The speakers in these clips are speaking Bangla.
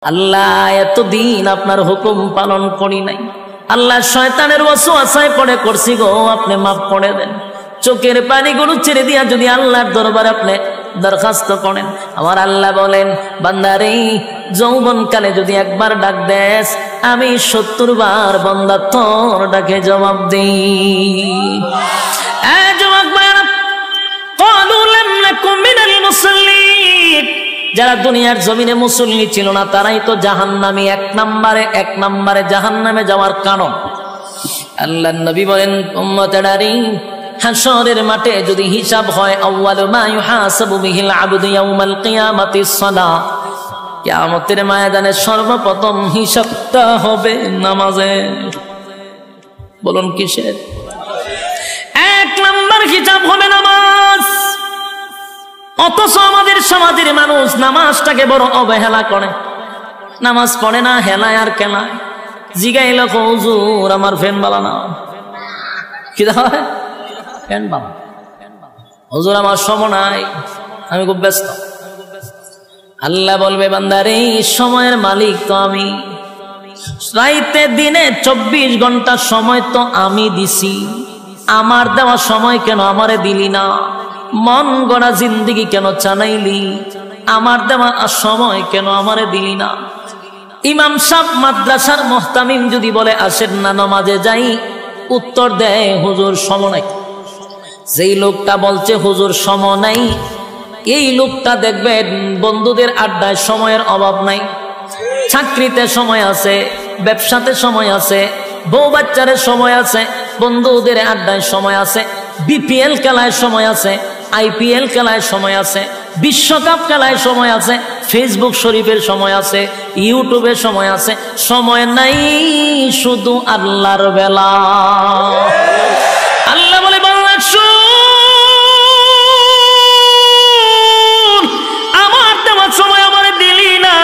আল্লাহ এতদিন আপনার হুকুম পালন করি নাই, আল্লাহ শয়তানের ওয়াসওয়াসায় পড়ে করছি গো, আপনি মাফ করে দেন। চোখের পানিগুলো ছেড়ে দিয়া যদি আল্লাহর দরবারে আপনি দরখাস্ত করেন, আমার আল্লাহ বলেন বান্দারে যৌবনকালে যদি একবার ডাক দেস, আমি 70 বার বান্দা তোর ডাকে জবাব দিই। যারা দুনিয়ার জমিনে মুসল্লি ছিল না তারাই তো জাহান্নামী, এক নম্বরে জাহান্নামে যাওয়ার কারণ। আল্লাহর নবী বলেন উম্মতেরারে হাশরের মাঠে যদি হিসাব হয়, আউয়ালু মা ইউহাসাবু বিহিল আবদু ইয়াউমাল কিয়ামাতিস সালাহ, কিয়ামতের ময়দানে সর্বপ্রথম হিসাবটা হবে নামাজের। বলুন কিসের? 1 নম্বর হিসাব হবে নামাজ। অথচ আমাদের সমাজের মানুষ নামাজটাকে বড় অবহেলা করে, নামাজ পড়ে না, হেলায় আর কেলায়। জিগাইল হুজুর আমার ফ্যান বালা না, কি হয় ফ্যান বালা, হুজুর আমার সময় নাই, আমি খুব ব্যস্ত। আল্লাহ বলবে বান্দারে সময়ের মালিক তো আমি, রাইতে দিনে 24 ঘন্টা সময় তো আমি দিছি, আমার দেওয়া সময় কেন আমারে দিলি না? মন গড়া জিন্দেগি কেন চালাইলি? আমার দেওয়া সময় কেন আমারে দিলি না? ইমাম সাহেব মাদ্রাসার মুহতামিম যদি বলে আসেন না নামাজে যাই, উত্তর দেয় হুজুর সময় নাই। যেই লোকটা বলছে হুজুর সময় নাই, এই লোকটা দেখবেন বন্ধুদের আড্ডায় সময়ের অভাব নাই, চাকরিতে সময় আছে, ব্যবসাতে সময় আছে, বউ বাচ্চারে সময় আছে, বন্ধুদের আড্ডায় সময় আছে, বিপিএল খেলায় সময় আছে, আইপিএল খেলায় সময় আছে, বিশ্বকাপ খেলায় সময় আছে, ফেসবুক শরীফের সময় আছে, ইউটিউবের সময় আছে। সময় নাই শুধু আল্লাহর বেলা। আল্লাহ বলে বাংলা শুন, আমার দেওয়ার সময় আমার দিলি না,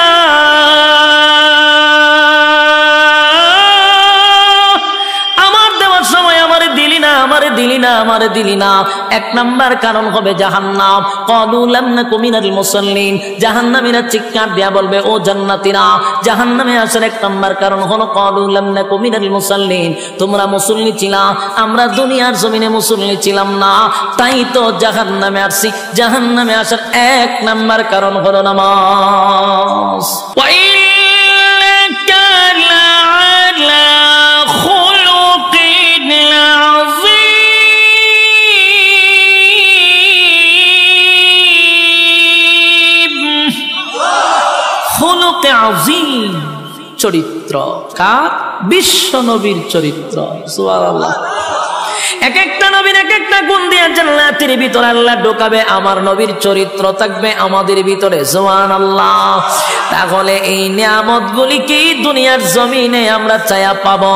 আমারে দিলি না। 1 নম্বর কারণ হবে জাহান্নাম। ক্বালু লাম নাকু মিনাল মুসাল্লিন, জাহান্নামীরা চিৎকার দিয়া বলবে ও জান্নাতীরা, জাহান্নামে আসার 1 নম্বর কারণ হলো ক্বালু লাম নাকু মিনাল মুসাল্লিন, তোমরা মুসল্লি ছিলা, আমরা দুনিয়ার জমিনে মুসল্লি ছিলাম না, তাই তো জাহান্নামে আসছি। জাহান্নামে আসার 1 নম্বর কারণ হলো নামাজ। চরিত্র কার? বিশ্ব নবীর চরিত্র। সুবহানাল্লাহ। এক একটা নবীর এক একটা গুণ দিয়ে জান্নাতের ভিতরে আল্লাহ ঢোকাবে, আমার নবীর চরিত্র থাকবে আমাদের ভিতরে। সুবহানাল্লাহ। তাহলে এই নিয়ামতগুলি কি দুনিয়ার জমিনে আমরা চায়া পাবো?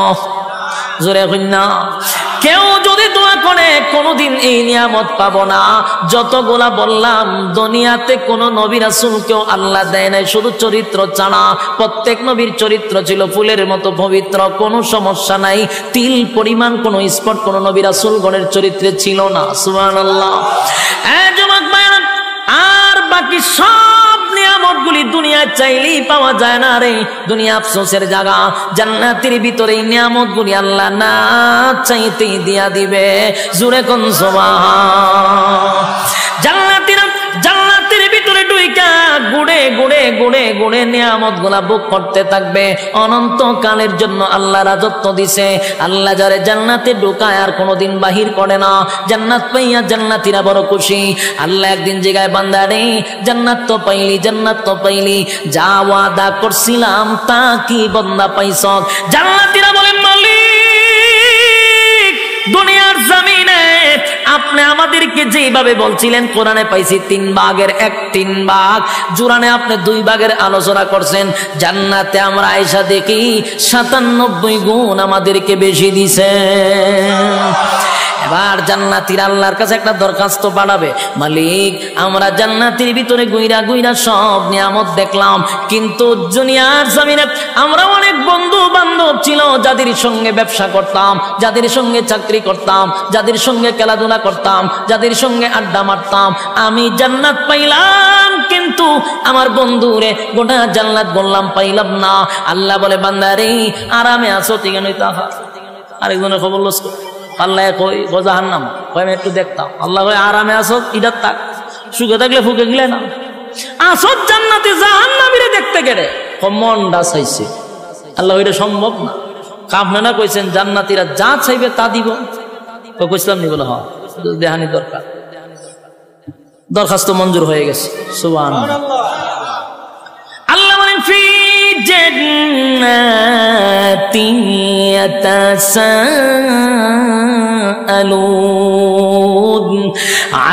জোরে কইন না। কেউ যদি দোয়া করে কোনদিন এই নিয়ামত পাবো না। যতগুলা বললাম দুনিয়াতে কোন নবী রাসূলকেও আল্লাহ দেয় নাই শুধু চরিত্র ছাড়া। প্রত্যেক নবীর চরিত্র ছিল ফুলের মতো পবিত্র, কোনো সমস্যা নাই। তিল পরিমাণ কোনো স্পট কোন নবী রাসূলগণের চরিত্রে ছিল না। সুবহানাল্লাহ। যুবক ভাইরা, আর বাকি সব নিয়ামতগুলি দুনিয়ায় চাইলেই পাওয়া যায় না রে। দুনিয়া আফসোসের জায়গা। জান্নাতের ভিতরে এই নিয়ামতগুলি আল্লাহ না চাইতেই দিয়া দিবে। জোরে কোন সুবহান। জান্নাতের ভিতরে ঢুইকা গুড়ে গুড়ে গুড়ে গুড়ে নিয়ামতগুলা ভোগ করতে থাকবে অনন্তকালের জন্য। আল্লাহ রাজত্ব দিছে। আল্লাহ যারে জান্নাতে ঢুকায় আর কোনোদিন বাহির করে না। জান্নাত পাইয়া জান্নাতীরা বড় খুশি। আল্লাহ একদিন জায়গায় বান্দারে জান্নাত তো পাইলি, জান্নাত তো পাইলি, যা ওয়াদা করছিলাম তা কি বান্দা পাইছ? জান্নাতীরা বলেন মালিক, দুনিয়ার জমিনে আপনি আমাদেরকে যেভাবে বলছিলেন কোরআনে পাইছি 3 ভাগের 1 ভাগ, জুরানে আপনি 2 ভাগের আলোচনা করছেন। জান্নাতে আমরা আয়েশা দেখি 97 গুণ আমাদেরকে বেশি দিছেন। এবার জান্নাতীরা আল্লাহর কাছে একটা দরখাস্ত পাঠাবে, মালিক আমরা জান্নাতের ভিতরে গুইরা গুইরা সব নিয়ামত দেখলাম, কিন্তু দুনিয়ার জমিনে আমরা অনেক বন্ধু বান্ধব ছিল যাদের সঙ্গে ব্যবসা করতাম, যাদের সঙ্গে চাকরি করতাম, যাদের সঙ্গে খেলাধুলা করতাম, যাদের সঙ্গে আড্ডা মারতাম, আমি জান্নাত পাইলাম কিন্তু আমার বন্ধুরে গোটা জান্নাত বললাম পাইলাম না। আল্লাহ বলে বান্দারে আরামে আছো ঠিক নই তাহা। আরেকজনের খবর লস আল্লাহ কই জাহান্নাম কই আমি একটু দেখতাম, আল্লাহ কই আরামে আছো ইডা থাক, সুখে থাকলে ফুকে গেলে না আসো জান্নাতে, জাহান্নামীরে দেখতে গেলে মনটা চাইছে। আল্লাহ এটা সম্ভব না। কাফনা কইছেন জান্নাতীরা যা চাইবে তা দিব, কইছিলাম নি বলে হ্যাঁ দেহানি দরকার, দরখাস্ত মঞ্জুর হয়ে গেছে। সুবহানাল্লাহ। আল্লাহ বলেন ফি জান্নাতিন ইয়াতাসাআলুন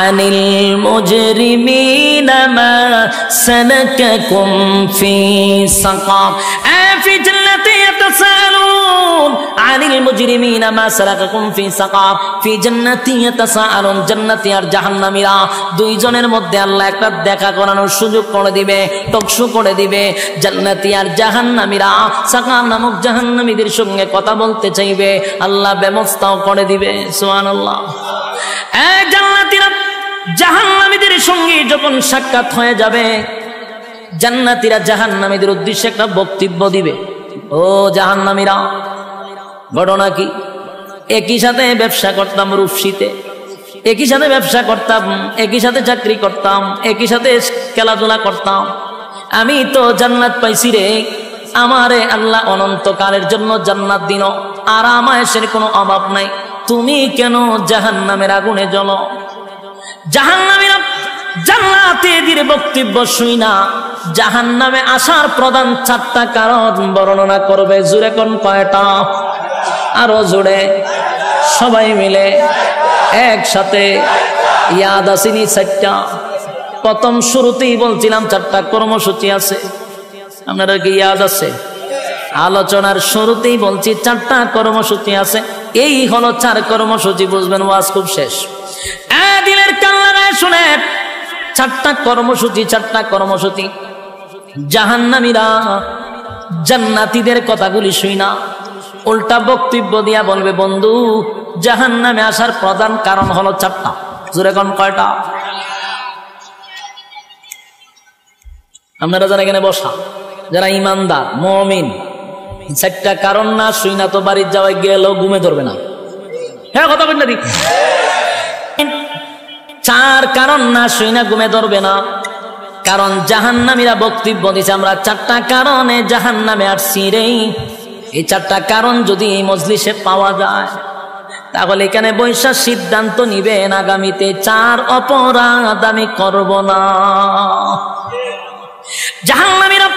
আনিল মুজরিমিনা মা সালাকাকুম ফি সাকার। ফি জান্নাতিন ইয়াতাসাআলুন আনিল মুজরিমিনা মা সালাকাকুম ফি সাকার। ফি জান্নাতিন ইয়াতাসাআলুন, জান্নাতি আর জাহান্নামীরা দুইজনের মধ্যে আল্লাহ একটা দেখা করানোর সুযোগ করে দিবে, টকশো করে দিবে। জান্নাতি আর জাহান্নামীরা সাকার নামক জাহান্নামীদের সঙ্গে কথা বলতে চাইবে, আল্লাহ ব্যবস্থাও করে দিবে। সুবহানাল্লাহ। জান্নাতীরা জাহান্নামীদের সঙ্গে যখন সাক্ষাৎ হয়ে যাবে, জান্নাতীরা জাহান্নামীদের উদ্দেশ্যে একটা বক্তব্য দিবে। ও জাহান্নামীরা, ঘটনা কি? একই সাথে ব্যবসা করতাম রূপসীতে, একই সাথে ব্যবসা করতাম, একই সাথে চাকরি করতাম, একই সাথে খেলাধুলা করতাম, আমি তো জান্নাত পাইছি রে, আমারে আল্লাহ অনন্তকালের জন্য জান্নাত দিন, আর আরামায়েশের কোনো অভাব নাই, তুমি কেন জাহান্নামের আগুনে জ্বলো? জাহান্নামীরা জান্নাতীদের বক্তব্য শুই না জাহান্নামে আসার প্রধান 4টা কারণ বর্ণনা করবে। জোরে কোন কয়টা? আরো জোরে সবাই মিলে একসাথে ইয়াদ আসেনি 4টা। প্রথম শুরুতেই বলছিলাম 4টা কর্মসূচি আছে, আপনারা কি ইয়াদ আছে? আলোচনার শুরুতেই বলছি 4টা কর্মসূচি আছে, এই হলো 4 কর্মসূচি, বুঝবেন ওয়াজ খুব শেষ। দিলের কান লাগায় শুনেন, 4টা কর্মসূচি, 4টা কর্মসূচি। জাহান্নামীরা জান্নাতীদের কথাগুলি শুই না, উল্টা বক্তব্য দিয়া বলবে বন্ধু জাহান্নামে আসার প্রধান কারণ হলো 4টা। জোরে কোন কয়টা? আপনারা যারা এখানে বসা, যারা ইমানদার মুমিন, 4টা কারণ না শুই না তো বাড়ির যাওয়ায় গেলেও ঘুমে ধরবে না। হ্যাঁ কথা বলেন না, 4 কারণ না শুই না ঘুমে ধরবে না। কারণ জাহান্নামীরা বক্তব্য দিছে আমরা 4টা কারণে জাহান্নামে আসছি রে। এই 4টা কারণ যদি এই মজলিসে পাওয়া যায় তাহলে এখানে বৈশা সিদ্ধান্ত নিবেন আগামীতে 4 অপরাধ আমি করব না। জাহান্নামীরা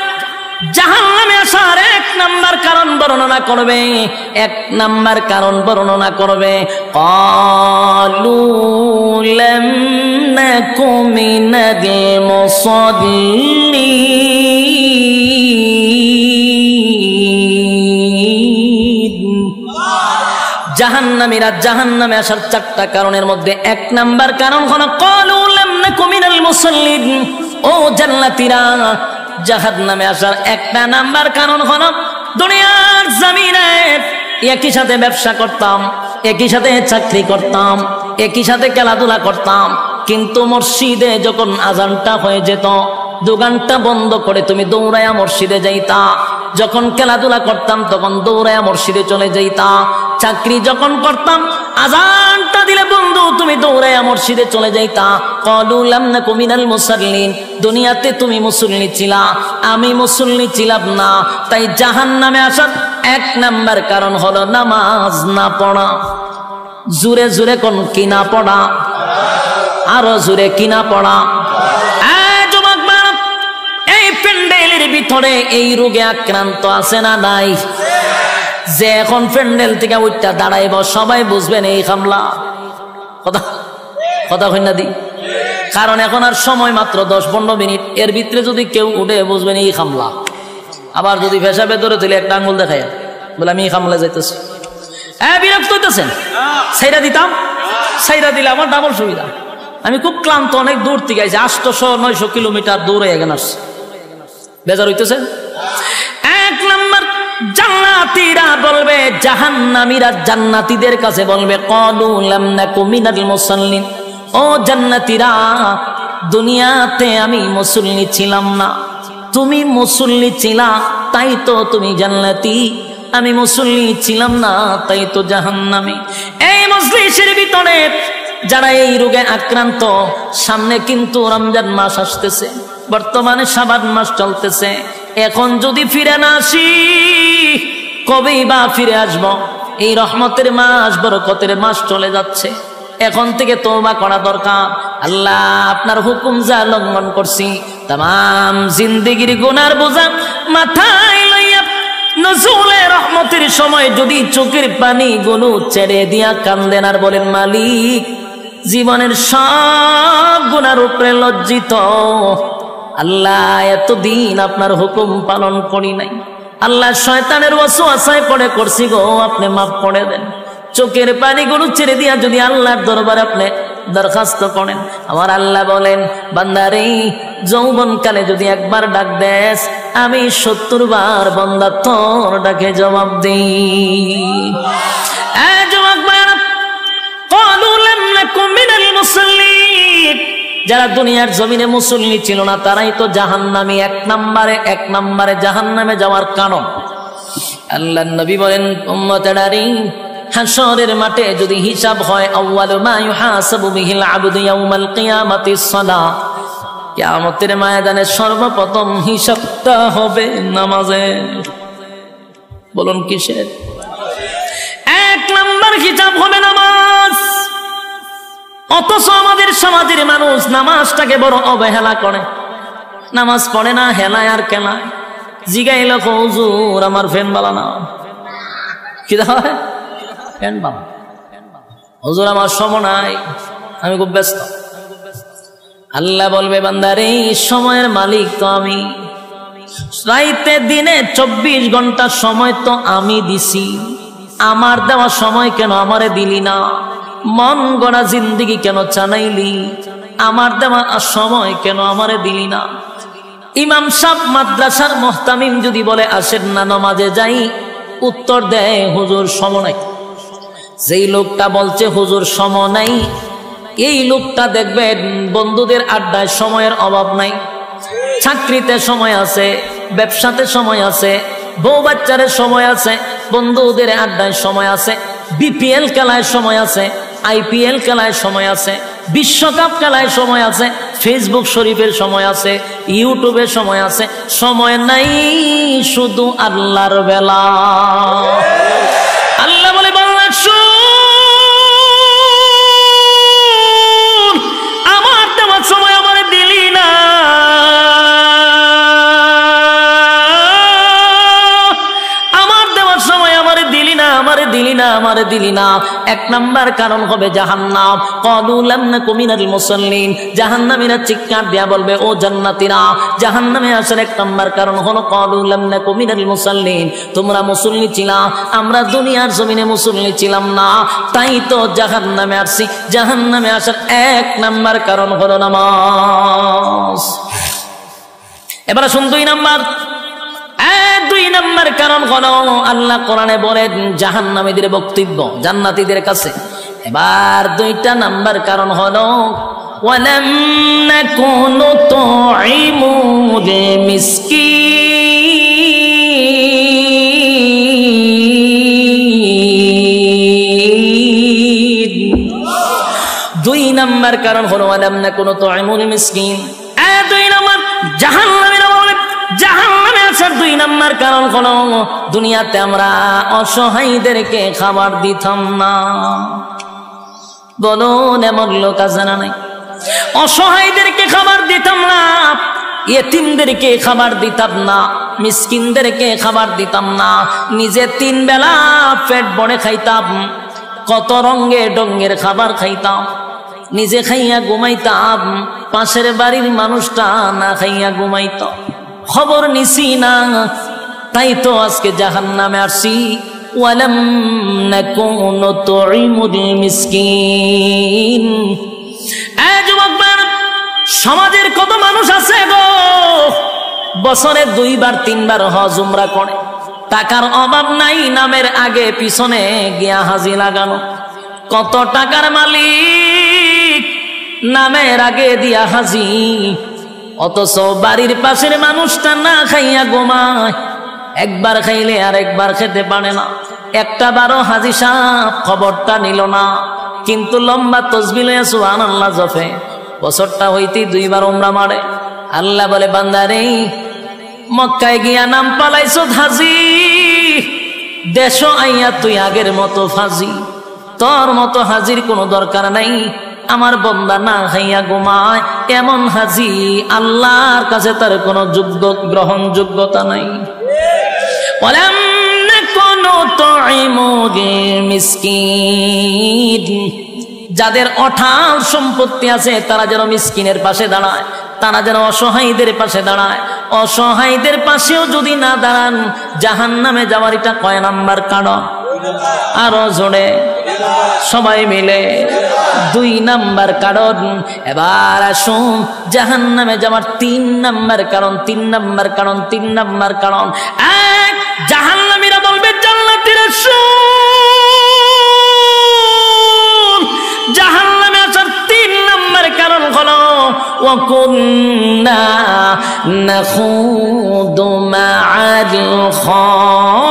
জাহান্নামে আসার 1 নাম্বার কারণ বর্ণনা করবে, 1 নাম্বার কারণ বর্ণনা করবে, ক্বালু লাম নাকু মিনাল মুসাল্লিন। জাহান্নামীরা জাহান্নামে আসার 4টা কারণের মধ্যে 1 নাম্বার কারণ হলো ক্বালু লাম নাকু মিনাল মুসাল্লিন। ও জান্নাতীরা, জাহান্নামে আসার 1 নাম্বার কারণ হলো দুনিয়ার জমিনে একই সাথে ব্যবসা করতাম, একই সাথে চাকরি করতাম, একই সাথে খেলাধুলা করতাম, কিন্তু মসজিদে যখন আজানটা হয়ে যেত দোকানটা বন্ধ করে তুমি দৌড়াইয়া মসজিদে যাইতা। যখন খেলাধুলা করতাম তখন দৌড়াইয়া মসজিদে চলে যাইতা। চাকরি যখন করতাম আজানটা দিলে বন্ধু তুমি দৌড়াইয়া মসজিদে চলে যাইতা। ক্বালু লাম নাকু মিনাল মুসাল্লিন। দুনিয়াতে তুমি মুসল্লি ছিলা, আমি মুসল্লি ছিলাম না, তাই জাহান্নামে আসার 1 নাম্বার কারণ হলো নামাজ না পড়া। জোরে জোরে কোন কি না পড়া? আরো জোরে কি না পড়া? এই প্যান্ডেলের ভিতরে এই রোগে আক্রান্ত আছে না নাই? যে এখন প্যান্ডেল থেকে উঠটা দাঁড়াইব সবাই বুঝবেন এই হামলা। কথা কথা কই না দি? কারণ এখন আর সময় মাত্র 10-15 মিনিট, এর ভিতরে যদি কেউ উঠে বুঝবেন এই হামলা। আবার যদি পেশাবে ধরে তুলে একটা আঙ্গুল দেখায় বলে আমি এই হামলা যাইতেছি, বিরক্ত হইতেছেন, সেইটা দিতাম সাইরা দিলে আমার ডাবল সুবিধা। আমি খুব ক্লান্ত, অনেক দূর থেকে আইছি, 800-900 কিলোমিটার দূরে এখানে আসছি, বেজার হইতেছে। এক নাম্বার, জান্নাতীরা বলবে, জাহান্নামীরা জান্নাতীদের কাছে বলবে, ক্বালু লাম নাকু মিনাল মুসাল্লিন, ও জান্নাতীরা, দুনিয়াতে আমি মুসল্লি ছিলাম না, তুমি মুসল্লি ছিলা তাই তো তুমি জান্নাতি, আমি মুসল্লি ছিলাম না তাই তো জাহান্নামী। এই মজলিসের ভিতরে যারা এই রোগে আক্রান্ত, সামনে কিন্তু রমজান মাস আসতেছে, বর্তমানে শাবান মাস চলতেছে, এখন যদি ফিরে না আসি কবেই বা ফিরে আসব? এই রহমতের মাস, বরকতের মাস চলে যাচ্ছে, এখন থেকে তওবা করা দরকার। আল্লাহ আপনার হুকুম যা লঙ্ঘন করছি, তাম জিন্দেগির গুনার বোঝা মাথায় লইয়া নজুলে রহমতের সময় যদি চোখের পানি গুলো ছেড়ে দিয়া কান্দেন আর বলেন, মালিক জীবনের সব গুনার উপরে লজ্জিত, আল্লাহ এতদিন আপনার হুকুম পালন করি নাই, আল্লাহ শয়তানের ওয়াসওয়াসায় পড়ে করছি গো, আপনি মাফ করে দেন। চোখের পানিগুলো ছেড়ে দিয়া যদি আল্লাহর দরবারে আপনি দরখাস্ত করেন, আমার আল্লাহ বলেন, বান্দারে যৌবন কালে যদি একবার ডাক দেস, আমি 70 বার বান্দা তোর ডাকে জবাব দিই। যারা দুনিয়ার জমিনে মুসল্লি ছিল না তারাই তো জাহান্নামী, এক নম্বরে জাহান্নামে যাওয়ার কারণ। আল্লাহর নবী বলেন, উম্মতেরারে, হাশরের মাঠে যদি হিসাব হয়, আউয়ালু মা ইউহাসাবু বিহিল আবদু ইয়াউমাল কিয়ামাতিস সালাহ, কিয়ামতের ময়দানে সর্বপ্রথম হিসাবটা হবে নামাজের। বলুন কিসের? 1 নম্বর হিসাব হবে নামাজ। অথচ আমাদের সমাজের মানুষ নামাজটাকে বড় অবহেলা করে, নামাজ পড়ে না, হেলায় আর কেলায়। জিগাইল, হুজুর আমার ফ্যান বালা না, কি হয় ফ্যান বালা, হুজুর আমার সময় নাই, আমি খুব ব্যস্ত। আল্লাহ বলবে, বান্দারে সময়ের মালিক তো আমি, রাইতে দিনে 24 ঘন্টা সময় তো আমি দিছি, আমার দেওয়া সময় কেন আমারে দিলি না? মন গড়া জিন্দেগি কেন চানাইলি? আমার দেওয়া সময় কেন আমারে দিলি না? ইমাম সাহেব মাদ্রাসার মুহতামিম যদি বলে আসেন না নামাজে যাই, উত্তর দেয়, হুজুর সময় নাই। যেই লোকটা বলছে হুজুর সময় নাই, এই লোকটা দেখবেন বন্ধুদের আড্ডায় সময়ের অভাব নাই, চাকরিতে সময় আছে, ব্যবসাতে সময় আছে, বউ বাচ্চারে সময় আছে, বন্ধুদের আড্ডায় সময় আছে, বিপিএল খেলায় সময় আছে, আইপিএল খেলায় সময় আছে, বিশ্বকাপ খেলায় সময় আছে, ফেসবুক শরীফের সময় আছে, ইউটিউবের সময় আছে, সময় নাই শুধু আল্লাহর বেলা। আল্লাহ বলে, বাংলা শুন, আমার দেওয়ার সময় আমার দিলি না, আমারে দিলি না। 1 নম্বর কারণ হবে জাহান্নাম। ক্বালু লাম নাকু মিনাল মুসাল্লিন, জাহান্নামীরা চিৎকার দিয়া বলবে, ও জান্নাতীরা, জাহান্নামে আসার 1 নম্বর কারণ হলো ক্বালু লাম নাকু মিনাল মুসাল্লিন, তোমরা মুসল্লি ছিলা, আমরা দুনিয়ার জমিনে মুসল্লি ছিলাম না, তাই তো জাহান্নামে আসছি। জাহান্নামে আসার 1 নম্বর কারণ হলো নামাজ। এবার আসুন 2 নম্বর। 2 নম্বর কারণ হলো, আল্লাহ কোরআনে বলেন জাহান্নামীদের বক্তব্য জান্নাতীদের কাছে। এবার 2টা নাম্বার কারণ হলো, ওয়ালাম নাকুনু তুইমুল মিসকিন। 2 নম্বর কারণ হলো, ওয়ালাম নাকুনু তুইমুল মিসকিন। 2 নম্বর জাহান্নামীরা বলে, জাহান্নামে আসার 2 নম্বর কারণ হলো, দুনিয়াতে আমরা অসহায়দেরকে খাবার দিতাম না। বলুন এমন লোক আছে না নাই? অসহায়দেরকে খাবার দিতাম না, ইয়েতিমদেরকে খাবার দিতাম না, মিসকিনদেরকে খাবার দিতাম না, নিজে 3 বেলা পেট ভরে খাইতাম, কত রঙে ডঙ্গের খাবার খাইতাম, নিজে খাইয়া ঘুমাইতাম, পাশের বাড়ির মানুষটা না খাইয়া ঘুমাইত, খবর নিছি না, তাই তো আজকে জাহান্নামে আসছি। ওয়ালাম নাকুনু নুতঈমুল মিসকিন। এই যুবক ভাইরা, সমাজের কত মানুষ আছে গো, বছরে 2 বার 3 বার হজ উমরা করে, টাকার অভাব নাই, নামের আগে পিছনে গিয়া হাজি লাগানো। কত টাকার মালিক, নামের আগে দিয়া হাজি, অথচ বাড়ির পাশের মানুষটা না খাইয়া ঘুমায়, একবার খাইলে আর একবার খেতে পারে না। একটা বারো হাজি সাহেব খবরটা নিল না, কিন্তু লম্বা তসবিহ লইয়া সুবহানাল্লাহ জপে, বছরটা হইতে 2 বার উমরা মারে। আল্লাহ বলে, বান্দারে মক্কায় গিয়া নাম পালাইছ হাজি, দেশ আইয়া তুই আগের মতো ফাজি, তোর মতো হাজির কোনো দরকার নাই। আমার বান্দা না খাইয়া ঘুমায়, এমন হাজি আল্লাহর কাছে তার কোনো গ্রহণযোগ্যতা নাই। ওয়ালাম নাকুনু নুতঈমুল মিসকিন। যাদের অঢাল সম্পত্তি আছে তারা যেন মিসকিনের পাশে দাঁড়ায়, তারা যেন অসহায়দের পাশে দাঁড়ায়। অসহায়দের পাশেও যদি না দাঁড়ান, জাহান্নামে যাওয়ার এটা কয় নাম্বার কারণ? আরো জোরে সবাই মিলে 2 নাম্বার কারণ। এবার আসুন জাহান্নামে যাওয়ার 3 নাম্বার কারণ। 3 নাম্বার কারণ, 3 নাম্বার কারণ। এক, জাহান্নামীরা বলবে জান্নাতীরা শুন, জাহান্নামে আসার 3 নাম্বার কারণ হলো ওয়া কুন্না নাখুদু মা'আল খাইদিন।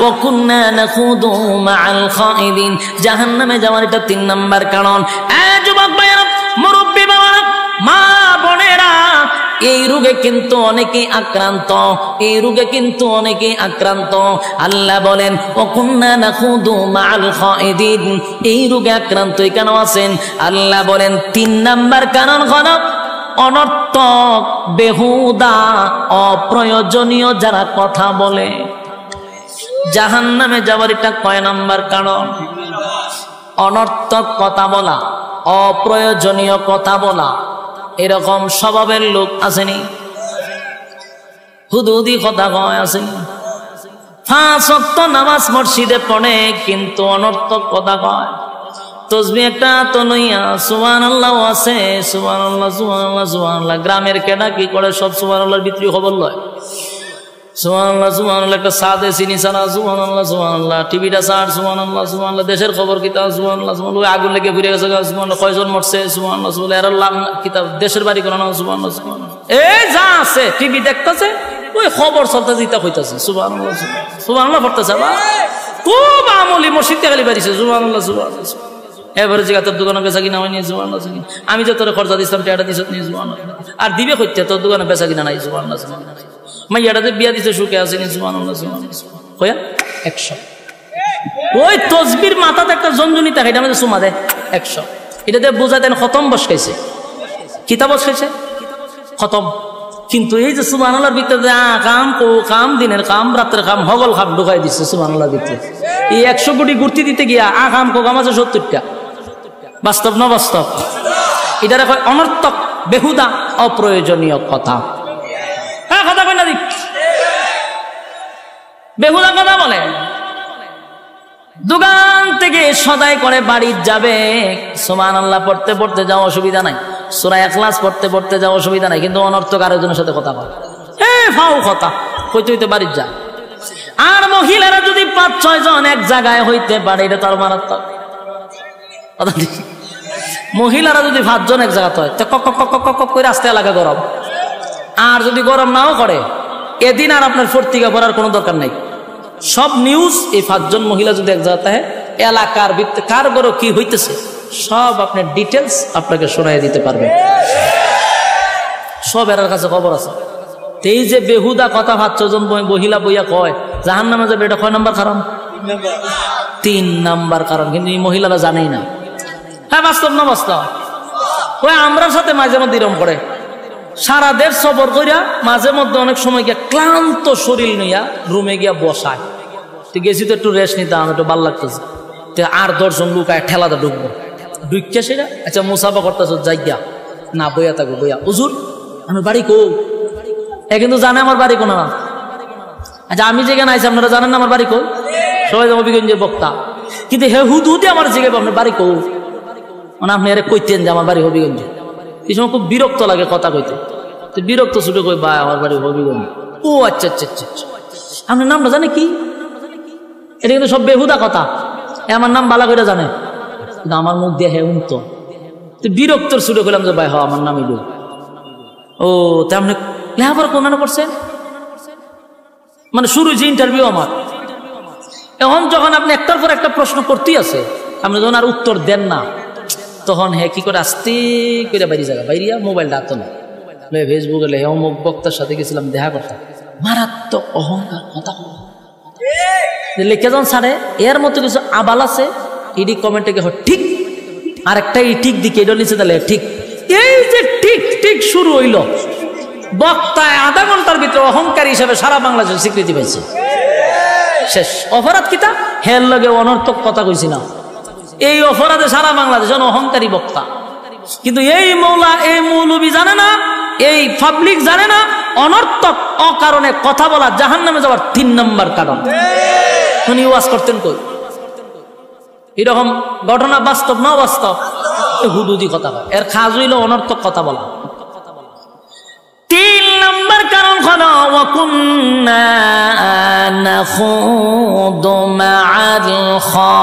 ওয়া কুন্না নাখুদু মা'আল খাইদিন। জাহান্নামে যাওয়ার এটা 3 নাম্বার কারণ। যুবক ভাইরা, মুরব্বী বাবারা, মা বোনেরা, এই রোগে কিন্তু অনেকেই আক্রান্ত, এই রোগে কিন্তু অনেকেই আক্রান্ত। আল্লাহ বলেন ওয়া কুন্না নাখুদু মা'আল খাইদিন। এই রোগে আক্রান্ত কেন আছেন? আল্লাহ বলেন 3 নাম্বার কারণ হলো অনর্থক, বেহুদা, অপ্রয়োজনীয় যারা কথা বলে। জাহান্নামে যাওয়ার এটা কয় নাম্বার কারণ? অনর্থক কথা বলা, অপ্রয়োজনীয় কথা বলা। এরকম স্বভাবের লোক আসেনি? হুদুদি কথা কয় আসেনি? 5 ওয়াক্ত নামাজ মসজিদে পড়ে কিন্তু অনর্থক কথা কয়। তসবিহ একটা তো লইয়া সুবহানাল্লাহ আছে, সুবহানাল্লাহ সুবহানাল্লাহ সুবহানাল্লাহ। গ্রামের কেডা কি করে সব সুবহানাল্লাহর ভিতরে খবর লয়। সুবহানাল্লাহ সুবহানাল্লাহ, একটা সাদে চিনি ছাড়া সুবহানাল্লাহ সুবহানাল্লাহ, টিভিটা ছাড় সুবহানাল্লাহ সুবহানাল্লাহ, দেশের খবর কিতাব সুবহানাল্লাহ সুবহানাল্লাহ, আগুন লেগে ঘুরে গেছে সুবহানাল্লাহ, কয়জন মরছে সুবহানাল্লাহ সুবহানাল্লাহ, এর লাম কিতাব দেশের বাড়ি করানো সুবহানাল্লাহ সুবহানাল্লাহ। এই যা আছে টিভি দেখতেছে, ওই খবর চলতে জিতা হইতাছে সুবহানাল্লাহ সুবহানাল্লাহ পড়তেছে। বা খুব আমলি মসজিদ খালি বাড়িছে সুবহানাল্লাহ সুবহানাল্লাহ। এবারে জায়গা তোর দোকানে বেচা কিনা হয়নি সুবহানাল্লাহ। আমি যে তোর খরচা দিচ্ছিলাম টাকা দিছ নি সুবহানাল্লাহ। আর দিবে কইতে তোর দোকানে বেচা কিনা নাই সুবহানাল্লাহ সুবহানাল্লাহ। মাইয়াটাতে বিয়া দিতে সুখে আসেনি সুবহানাল্লাহ সুবহানাল্লাহ। কয়া 100। ওই তসবির মাথাতে একটা জঞ্জনি থাকে, এটা আমাদের সুমা দেয় 100। এটাতে বোঝা দেন খতম বসকাইছে, কিতাব বসকাইছে খতম। কিন্তু এই যে সুবহানাল্লাহর ভিতরে কাম ও কাম, দিনের কাম রাতের কাম হগল খাম ঢুকাই দিচ্ছে সুবহানাল্লাহর ভিতরে। এই 100 কোটি গুর্তি দিতে গিয়া কাম কো কাম আছে 70টা। বাস্তব না বাস্তব? এটারে কয় অনর্থক, বেহুদা, অপ্রয়োজনীয় কথা। হ্যাঁ, কথা কয় না দিক, বেহুদা কথা বলে। দোকান থেকে সদাই করে বাড়ি যাবে, সুবহানাল্লাহ পড়তে পড়তে যাও, অসুবিধা নাই। সূরা ইখলাস পড়তে পড়তে যাও, অসুবিধা নাই। কিন্তু অনর্থক আরেকজনের সাথে কথা বলে, ফাও কথা কইতে হইতে বাড়ি যা। আর মহিলারা যদি 5-6 জন এক জায়গায় হইতে পারে, এটা তার মারাত্মক। মহিলারা যদি 5 জন এক জায়গাতে হয়, তো কক কক কক কক করে আসতে এলাকা গরম। আর যদি গরম নাও করে, এদিন আর আপনার পত্রিকা পড়ার কোনো দরকার নাই। সব নিউজ এই 5 জন মহিলা যদি এক জায়গাতে হয়, এলাকার ভিত্তি কার গরো কি হইতেছে সব আপনার ডিটেলস আপনাকে শোনাই দিতে পারবে। সব এর কাছে খবর আছে। এই যে বেহুদা কথা 5 জন মহিলা বইয়া কয় জাহান্নামে যাবে, এটা কয় নাম্বার কারণ? 3 নাম্বার কারণ। কিন্তু এই মহিলারা জানেই না। হ্যাঁ, বাস্তব না বাস্তব? ওই আমরার সাথে মাঝে মধ্যে এরকম করে, সারা দেশ সফর করিয়া মাঝে মধ্যে অনেক সময় গিয়া ক্লান্ত শরীর নিয়া রুমে গিয়া বসায়। গেছি তো একটু রেস্ট নিতাম, একটু ভাল লাগতেছে। আর 10 জন লোক ঠেলাতে ঢুকবো, ঢুকিয়া সেটা আচ্ছা মুসাফা করতেছ, যাইয়া না বইয়া থাকবো, বইয়া হুজুর আমার বাড়ি কো, এ কিন্তু জানে আমার বাড়ি কোন না। আচ্ছা আমি যেখানে আইছি আপনারা জানেন না আমার বাড়ি কই? সবাই হবিগঞ্জের বক্তা, কিন্তু হে হুদুদি আমার জিজ্ঞাসা আপনার বাড়ি কই, মানে আপনি আরে কইতেন যে আমার বাড়ি হবিগঞ্জ। এই সময় খুব বিরক্ত লাগে কথা কইতে, বিরক্ত ছুটে কই ভাই আমার বাড়ি হবিগঞ্জ। ও আচ্ছা আচ্ছা আচ্ছা আচ্ছা, আপনার নামটা জানে কি? এটা কিন্তু সব বেহুদা কথা। আমার নাম বালা করে জানে, কিন্তু আমার মুখ দিয়ে হে উনতো বিরক্তর ছুটে করলাম যে ভাই হ আমার নাম ইদু। ও তা আপনি লেখাপড়া কোন করছেন? মানে শুরু যে ইন্টারভিউ আমার, এখন যখন আপনি একটার পর একটা প্রশ্ন করতেই আছে, আপনি যখন আর উত্তর দেন না, তখন হ্যাঁ কি করে আস্তে করে বাইরে জায়গা বাইরিয়া মোবাইলটা হাত না ফেসবুকে লে অমুক বক্তার সাথে গেছিলাম দেখা করতাম, মারাত্মক অহংকার কথা লিখে যান ছাড়ে। এর মতো কিছু আবাল আছে, ইডি কমেন্টে ঠিক, আর একটা ঠিক দিকে এটা নিচে দিলে ঠিক। এই যে ঠিক ঠিক শুরু হইল, বক্তায় আধা ঘন্টার ভিতরে অহংকারী হিসেবে সারা বাংলাদেশের স্বীকৃতি পাইছে। শেষ অপরাধ কিতা হের লগে অনর্থক কথা কইছি না, এই অপরাধে সারা বাংলাদেশ অহংকারী বক্তা। কিন্তু এই মৌলা এই মৌলবী জানে না, এই পাবলিক জানে না, অনর্থক অকারণে কথা বলা জাহান্নামে যাওয়ার 3 নম্বর কারণ। উনি ওয়াজ করতেন কই? এরকম ঘটনা বাস্তব না বাস্তব? হুদুদি কথা বলে, এর খাজ হইল অনর্থক কথা বলা। 3 নম্বর কারণ হলো ওয়াকুন্না নাখুদু মা'আল খাইদিন।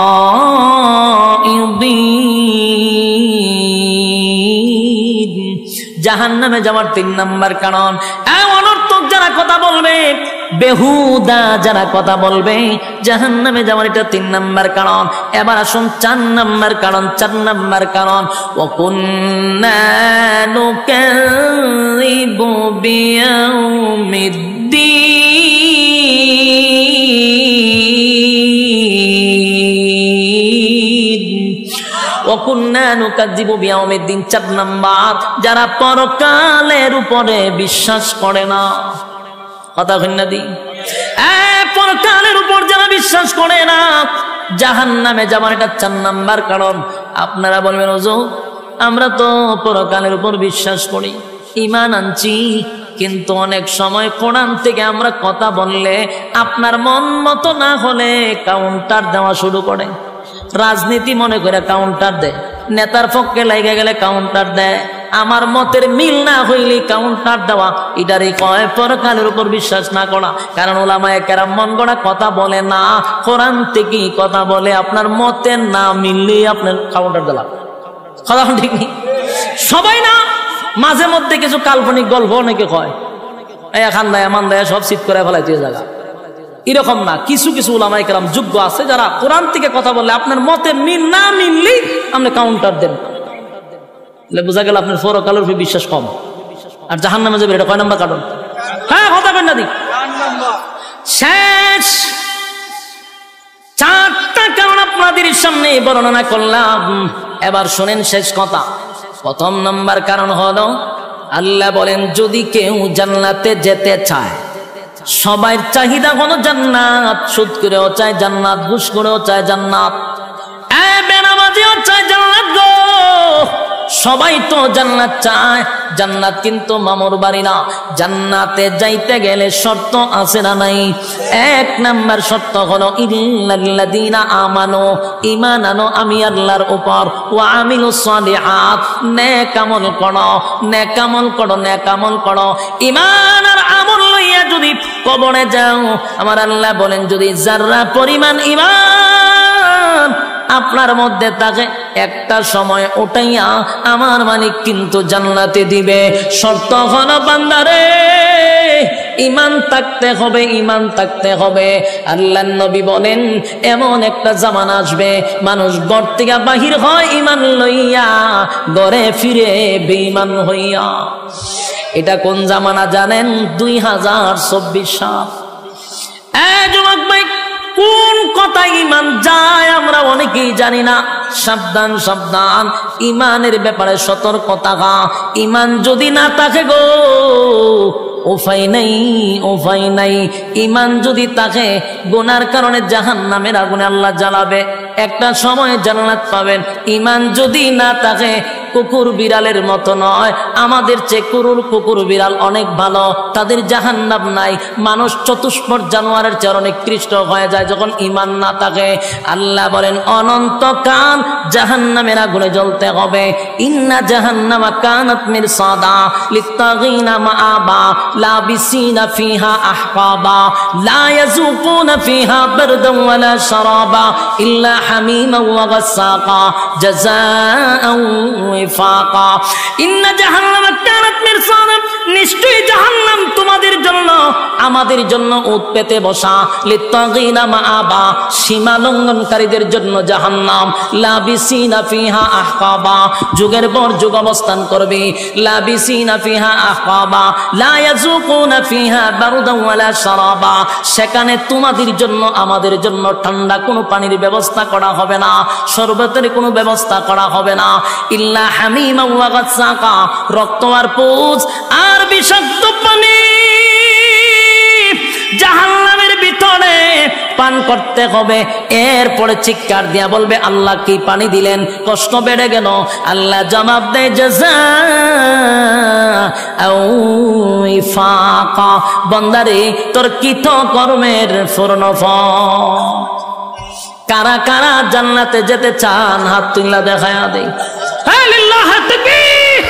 জাহান্নামে যাওয়ার 3 নম্বর কারণ অনর্থক যারা কথা বলবে, বেহুদা যারা কথা বলবে, জাহান্নামে যাওয়ার এটা 3 নম্বর কারণ। এবার আসুন 4 নম্বর কারণ। 4 নম্বর কারণ ওয়াকুন্না নুকাযযিবু বিয়াউমিদ্দিন। ওয়াকুন্না নুকাযযিবু বিয়াউমিদ্দিন 4 নম্বর, যারা পরকালের উপরে বিশ্বাস করে না। কথা কইনা দি, পরকালের উপর যারা বিশ্বাস করে না, জাহান্নামে যাবার এটা 4 নম্বর কারণ। আপনারা বলবেন হুজুর আমরা তো পরকালের উপর বিশ্বাস করি, ঈমান আনছি, কিন্তু অনেক সময় কোরআন থেকে আমরা কথা বললে আপনার মন মতো না হলে কাউন্টার দেওয়া শুরু করে। রাজনীতি মনে করে কাউন্টার দেয়, নেতার পক্ষে লেগে গেলে কাউন্টার দেয়, আমার মতের মিল না হইলে কাউন্টার দেওয়া। এটারই কয় পরকালের উপর বিশ্বাস না করা। কারণ উলামায়ে কেরাম মন গড়া কথা বলে না, কোরআন থেকেই কথা বলে। আপনার মতে না মিললে আপনার কাউন্টার দিলাম। কথা ঠিক নেই? সবাই না, মাঝে মধ্যে কিছু কাল্পনিক গল্প অনেকে কয়, এখান দেয় এমন দেয় সব চিৎ করে ফেলাইতে জায়গা। এরকম না, কিছু কিছু উলামায়ে কেরাম যোগ্য আছে যারা কোরআন থেকে কথা বললে আপনার মতে মিল না মিললেই আপনি কাউন্টার দেন। বোঝা গেল আপনার পরকালের উপর বিশ্বাস কম, আর জাহান্নামে যাবে। এটা কয় নম্বর কারণ? হ্যাঁ কথা কই না দি। শেষ 4টা কারণ আপনাদের সামনে বর্ণনা করলাম। এবার শোনেন শেষ কথা। 1ম নম্বর কারণ হলো আল্লাহ বলেন যদি কেউ জান্নাতে যেতে চায়, সবাই চাহিদা হলো জান্নাত। সুদ করেও চায় জান্নাত, ঘুষ করেও চায় জান্নাত, বেনামাজিও চায় জান্নাত গো। সবাই তো জান্নাত চায়, জান্নাত কিন্তু মামুর বাড়ি না। জান্নাতে যাইতে গেলে শর্ত আছে না নাই? 1 নাম্বার শর্ত হলো ইল্লাল্লাযীনা আমানু, ঈমান আনো আমি আল্লাহর উপর, ওয়া আমিলুস সালিহাত, নেক আমল করো, নেক আমল করো, নেক আমল করো। ঈমান আর আমল লইয়া যদি কবরে যাও, আমার আল্লাহ বলেন যদি যারা পরিমাণ ঈমান আপনার মধ্যে থাকে, একটা সময় ওটাইয়া আমার মালিক কিন্তু জান্নাতে দিবে। শর্ত হলো বান্দারে ঈমান থাকতে হবে, ঈমান থাকতে হবে। আল্লাহর নবী বলেন এমন একটা জামানা আসবে মানুষ ঘর থেকে বাহির হয় ঈমান লইয়া, ঘরে ফিরে বেঈমান হইয়া। এটা কোন জামানা জানেন? 2024 সাল। যুবক ভাই, কোন কথায় ঈমান যায় আমরা অনেকেই জানি না। সাবধান সাবধান, ঈমানের ব্যাপারে সতর্কতা। ঈমান যদি না থাকে গো, উপায় নাই, উপায় নাই। ঈমান যদি থাকে, গুনার কারণে জাহান্নামের আগুনে আল্লাহ জ্বালাবে, একটা সময় জান্নাত পাবেন। ঈমান যদি না থাকে, কুকুর বিড়ালের মতো নয়, আমাদের চেয়ে কুকুর বিড়াল অনেক ভালো, তাদের জাহান্নাম নাই। মানুষ চতুষ্পদ জানোয়ারের চেয়ে নিকৃষ্ট হয়ে যায় যখন ঈমান না থাকে। আল্লাহ বলেন অনন্তকাল জাহান্নামের আগুনে জ্বলতে হবে। ইন্না জাহান্নামা কানাত মিরসাদা লিত্তাগিনা মাআবা লাবিসিনা ফিহা আহকাবা লা ইয়াযুকুনা ফিহা বারদান ওয়ালা শারাবা ইল্লা হামিমান ওয়া গাসসাকা জাযাআন ওয়াফাকা। ইন্না জাহান্নামা কানাত মিরসাদা, নিশ্চয়ই জাহান্নাম তোমাদের জন্য আমাদের জন্য উৎ পেতে বসা। লিত্তাগিনা মাআবা, সীমা লঙ্ঘনকারীদের জন্য জাহান্নাম। লাবিসিনা ফিহা আহকাবা, যুগের পর যুগ অবস্থান করবে। লাবিসিনা ফিহা আহকাবা লা ইয়াযুকুনা ফিহা বারদান ওয়ালা শারাবা, সেখানে তোমাদের জন্য আমাদের জন্য ঠান্ডা কোনো পানির ব্যবস্থা করা হবে না, শরবতের কোনো ব্যবস্থা করা হবে না। ইল্লা হামিমা ওয়া গাসসাকা, রক্ত আর পুজ আর বিষাক্ত পানি জাহান্নামের ভিতরে পান করতে হবে। এরপরে চিৎকার দিয়া বলবে আল্লাহ কি পানি দিলেন, কষ্ট বেড়ে গেল। আল্লাহ জবাব দেয় জাযাআও ওয়াফাকা, বান্দারে তোর কৃত কর্মের পূর্ণফল। কারা কারা জান্নাতে যেতে চান হাত তুললা দেখায়া দেই। হ্যাঁ লিল্লাহ তাকবীর।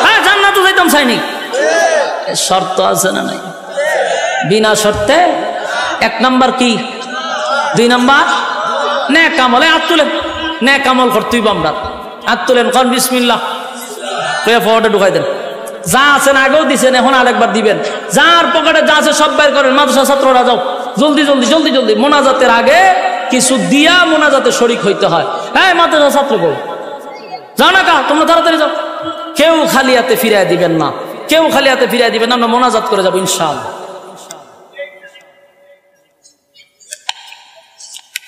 হ্যাঁ জান্নাতে যাইতাম চাইনি, শর্ত আছে না নাই? বিনা শর্তে। এক নাম্বার কি, দুই নাম্বার নেক আমল। হাত তুলেন, নেক আমল করতেই আমরা হাত তুলেন, কোন বিসমিল্লাহ পকেটে ঢুকাই দেন। যা আছেন আগেও দিচ্ছেন, এখন আরেকবার দিবেন। যার পকেটে যা আছে সব বের করেন। মাদ্রাসা ছাত্ররা যাও, জলদি জলদি জলদি জলদি। মোনাজাতের আগে কিছু দিয়া মোনাজাতে শরীক হইতে হয়। হ্যাঁ মাদ্রাসা ছাত্র বল, যাও না কা, তোমরা তাড়াতাড়ি যাও। কেউ খালি হাতে ফিরাই দিবেন না, কেউ খালি হাতে ফিরাই দিবেন না। আমরা মোনাজাত করে যাবো ইনশাআল্লাহ।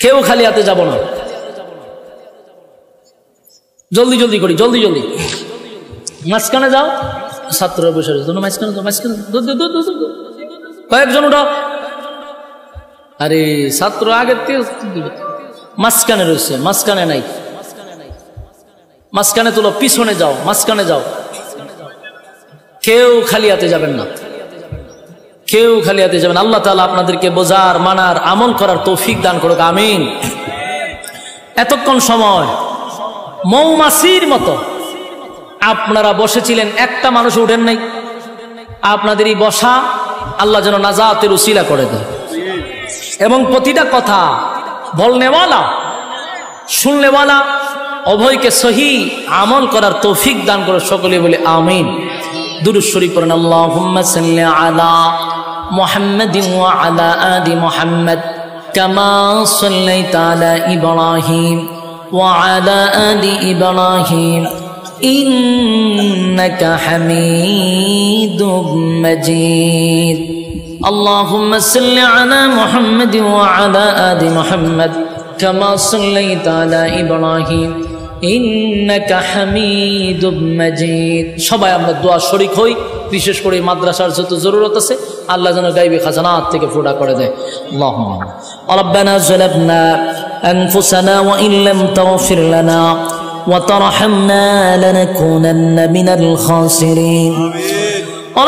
কেউ খালি হাতে যাব না, জলদি জলদি করি, জলদি জলদি। মাঝখানে যাও, ছাত্ররা বসে রয়েছে, মাঝখানে যাও, মাঝখানে কয়েকজন উঠাও। আরে ছাত্র আগের থেকে মাঝখানে রয়েছে, মাঝখানে নাই, মাঝখানে তুলো, পিছনে যাও, মাঝখানে যাও। কেউ খালি হাতে যাবেন না, কেউ খালি হাতে যাবেন। আল্লাহ তাআলা আপনাদেরকে বোঝার, মানার, আমল করার তৌফিক দান করুক, আমিন। এতক্ষণ সময় মৌমাছির মতো আপনারা বসেছিলেন, একটা মানুষ উঠেন নাই। আপনাদের এই বসা আল্লাহ যেন নাজাতের উসিলা করে দেয়, এবং প্রতিটা কথা বলনেওয়ালা শুননেওয়ালা উভয়কে সহি আমল করার তৌফিক দান করে, সকলে বলে আমিন। দুরূদ শরীফ পড়েন। আল্লাহুম্মা সাল্লি আলা মুহাম্মাদিন ওয়া আলা আলি মুহাম্মাদ কামা সাল্লাইতা আলা ইব্রাহিম ওয়া আলা আলি ইব্রাহিম ইন্নাকা হামিদুম মাজিদ। আল্লাহুম্মা সাল্লি আলা মুহাম্মাদিন ওয়া আলা আলি মুহাম্মাদ কামা সাল্লাইতা আলা ইব্রাহিম ইন্নাকা হামিদুম মাজিদ। সবাই আমরা দোয়া শরীক হই, বিশেষ করে মাদ্রাসার যত জরুরত আছে আল্লাহ যেন গায়বী খাজানাত থেকে ফুটা করে দেয়। আল্লাহুম্মা রাব্বানা যালামনা আনফুসানা ওয়া ইন লাম তাগফির লানা ওয়া তারহামনা লানাকুনান্না মিনাল খাসিরিন।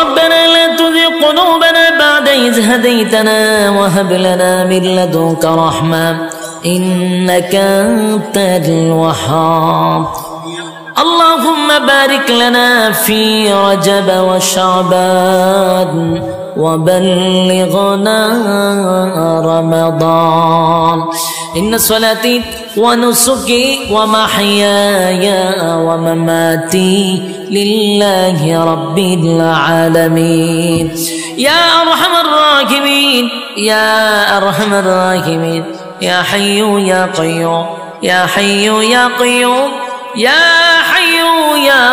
ربنا لا تزغ قلوبنا بعد إذ هديتنا وهب لنا من لدنك رحمة إنك أنت الوهاب. اللهم بارك لنا في رجب وشعبان وبلغنا رمضان. إن صلاتي ونسكي ومحياي ومماتي لله رب العالمين. يا أرحم الراحمين يا أرحم الراحمين يا حي يا قيوم يا حي يا قيوم يا حي يا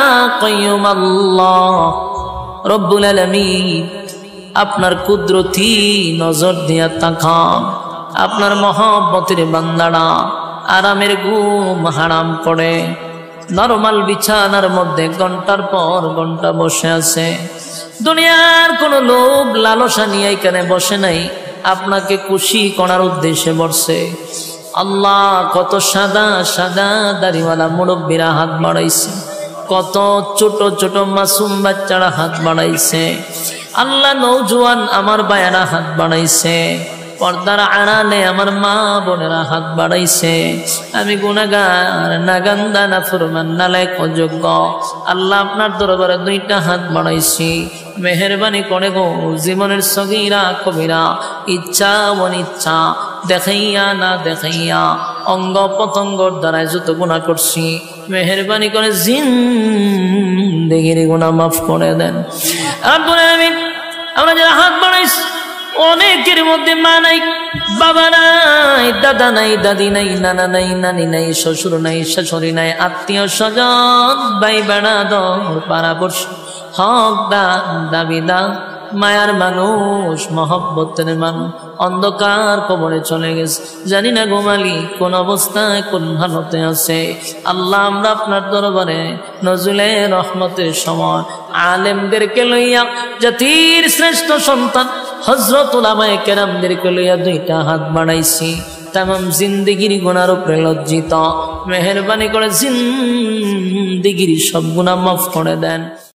قيوم الله رب العالمين. আপনার কুদরতি নজর দিয়া তাকান, আপনার মহব্বতের বান্দারা আরামের ঘুম হারাম করে নরমাল বিছানার মধ্যে ঘন্টার পর ঘন্টা বসে আছে। দুনিয়ার কোনো লোভ লালসা নিয়ে এখানে বসে নাই, আপনাকে খুশি করার উদ্দেশ্যে বসে। আল্লাহ কত সাদা সাদা দাড়িওয়ালা মুরব্বীরা হাত বাড়াইছে। কত ছোট ছোট মাসুম বাচ্চারা হাত বাড়াইছে, আল্লাহ নওজোয়ান আমার ভাইয়েরা হাত বাড়াইছে, পর্দার আড়ালে আমার মা বোনেরা হাত বাড়াইছে। আমি গুনাহগার, নাগান্দা, নাফরমান, নালায়েক, অযোগ্য। আল্লাহ আপনার দরবারে দুইটা হাত বাড়াইছি, মেহেরবানি করে গো জীবনের সগীরা কবিরা, ইচ্ছা অনিচ্ছা, দেখাইয়া না দেখাইয়া, অঙ্গ প্রত্যঙ্গর দ্বারাই যত গুনাহ করছি, মেহেরবানি করে জিন্দেগির গুনাহ মাফ করে দেন রব্বুল আলামিন। আমরা যারা হাত বাড়াইছি অনেকের মধ্যে মা নাই, বাবা নাই, দাদা নাই, দাদি নাই, নানা নাই, নানি নাই, শ্বশুর নাই, শাশুড়ি নাই, আত্মীয় স্বজন, ভাই বেড়াদর, পাড়াপড়শি, হকদার, দাবিদার, মায়ার মানুষ, মহব্বতের মানুষ অন্ধকার কবরে চলে গেছে। জানি না গোমালি কোন অবস্থায় কোন হালতে আছে। আল্লাহ আমরা আপনার দরবারে নজরুলে রহমতের সময় আলেমদেরকে লইয়া, জাতির শ্রেষ্ঠ সন্তান হযরত উলামায়ে কেরামদেরকে লইয়া দুইটা হাত বাড়াইছি। তামাম জিন্দেগির গুনার উপরে লজ্জিত, মেহেরবানি করে জিন্দেগির সব গুনাহ মাফ করে দেন।